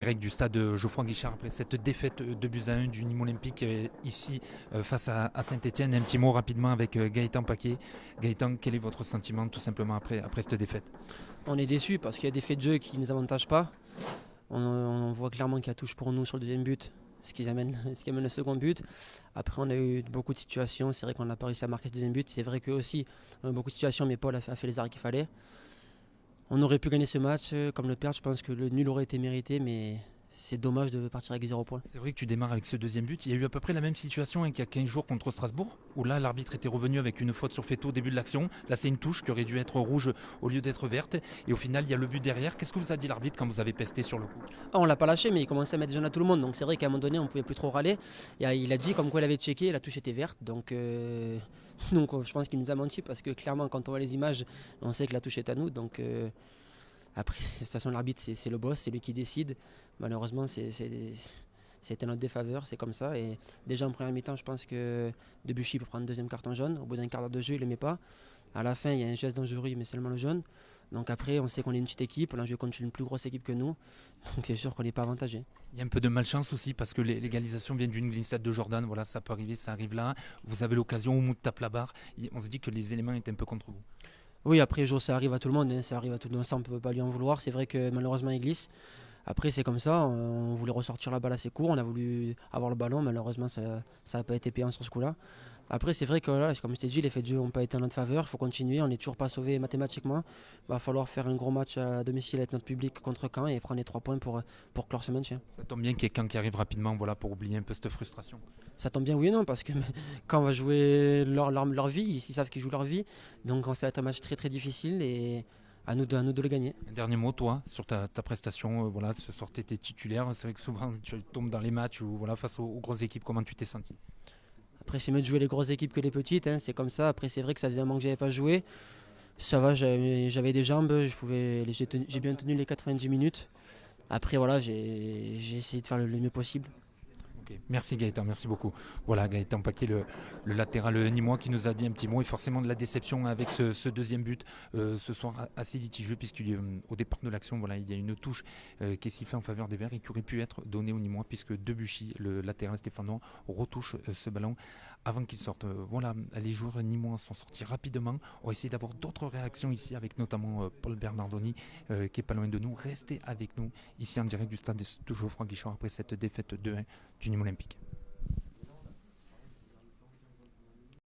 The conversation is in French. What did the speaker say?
Direct du stade Geoffroy Guichard après cette défaite de buts à 1 du Nîmes Olympique ici face à Saint-Etienne. Un petit mot rapidement avec Gaëtan Paquet. Gaëtan, quel est votre sentiment tout simplement après cette défaite? On est déçu parce qu'il y a des faits de jeu qui ne nous avantagent pas. On voit clairement qu'il y a touche pour nous sur le deuxième but, ce qui amène le second but. Après, on a eu beaucoup de situations. C'est vrai qu'on n'a pas réussi à marquer ce deuxième but. C'est vrai qu'eux aussi, on a eu beaucoup de situations, mais Paul a fait les arrêts qu'il fallait. On aurait pu gagner ce match comme le perdre. Je pense que le nul aurait été mérité, mais c'est dommage de partir avec 0 points. C'est vrai que tu démarres avec ce deuxième but. Il y a eu à peu près la même situation qu'il y a 15 jours contre Strasbourg, où là l'arbitre était revenu avec une faute sur Feto au début de l'action. Là c'est une touche qui aurait dû être rouge au lieu d'être verte. Et au final il y a le but derrière. Qu'est-ce que vous a dit l'arbitre quand vous avez pesté sur le coup? Ah, on l'a pas lâché, mais il commençait à mettre des jeunes à tout le monde. Donc c'est vrai qu'à un moment donné, on pouvait plus trop râler. Et il a dit comme quoi il avait checké, la touche était verte. Donc je pense qu'il nous a menti parce que clairement, quand on voit les images, on sait que la touche est à nous. Après, de toute façon, l'arbitre, c'est le boss, c'est lui qui décide. Malheureusement, c'était notre défaveur, c'est comme ça. Et déjà en première mi-temps, je pense que Debuchy peut prendre un deuxième carton jaune. Au bout d'un quart d'heure de jeu, il ne le met pas. À la fin, il y a un geste dangereux, mais seulement le jaune. Donc après, on sait qu'on est une petite équipe. Là, on joue contre une plus grosse équipe que nous. Donc c'est sûr qu'on n'est pas avantagé. Il y a un peu de malchance aussi parce que l'égalisation vient d'une glissade de Jordan. Voilà, ça peut arriver, ça arrive là. Vous avez l'occasion, Oumoud tape la barre. On se dit que les éléments étaient un peu contre vous. Oui, après, Jo, ça arrive à tout le monde, hein, ça arrive à tout le monde, ça on ne peut pas lui en vouloir. C'est vrai que malheureusement, il glisse. Après, c'est comme ça, on voulait ressortir la balle assez court, on a voulu avoir le ballon, malheureusement, ça n'a pas été payant sur ce coup-là. Après, c'est vrai que là, comme je t'ai dit, les faits de jeu n'ont pas été en notre faveur, il faut continuer, on n'est toujours pas sauvé mathématiquement. Il va falloir faire un gros match à domicile avec notre public contre Caen et prendre les 3 points pour clore ce maintien. Ça tombe bien qu'il y ait Caen qui arrive rapidement, voilà, pour oublier un peu cette frustration. Ça tombe bien, oui et non, parce que quand on va jouer leur vie, ils savent qu'ils jouent leur vie, donc ça va être un match très très difficile et à nous de le gagner. Un dernier mot, toi, sur ta prestation. Voilà, ce soir, tu étais titulaire. C'est vrai que souvent, tu tombes dans les matchs ou voilà, face aux grosses équipes. Comment tu t'es senti? Après, c'est mieux de jouer les grosses équipes que les petites, hein, c'est comme ça. Après, c'est vrai que ça faisait un moment que j'avais pas joué. Ça va, j'avais des jambes, j'ai bien tenu les 90 minutes. Après, voilà, j'ai essayé de faire le mieux possible. Ok. Merci Gaëtan, merci beaucoup. Voilà, Gaëtan Paquet, le latéral nîmois qui nous a dit un petit mot et forcément de la déception avec ce deuxième but ce soir assez litigieux puisqu'au départ de l'action, voilà, il y a une touche qui est sifflée en faveur des Verts et qui aurait pu être donnée aux Nîmois puisque Debuchy, le latéral stéphanois, retouche ce ballon avant qu'il sorte. Voilà, les joueurs nîmois sont sortis rapidement. On va essayer d'avoir d'autres réactions ici avec notamment Paul Bernardoni qui est pas loin de nous. Restez avec nous ici en direct du stade de Geoffroy Guichard après cette défaite 2-1 du Nîmes Olympique.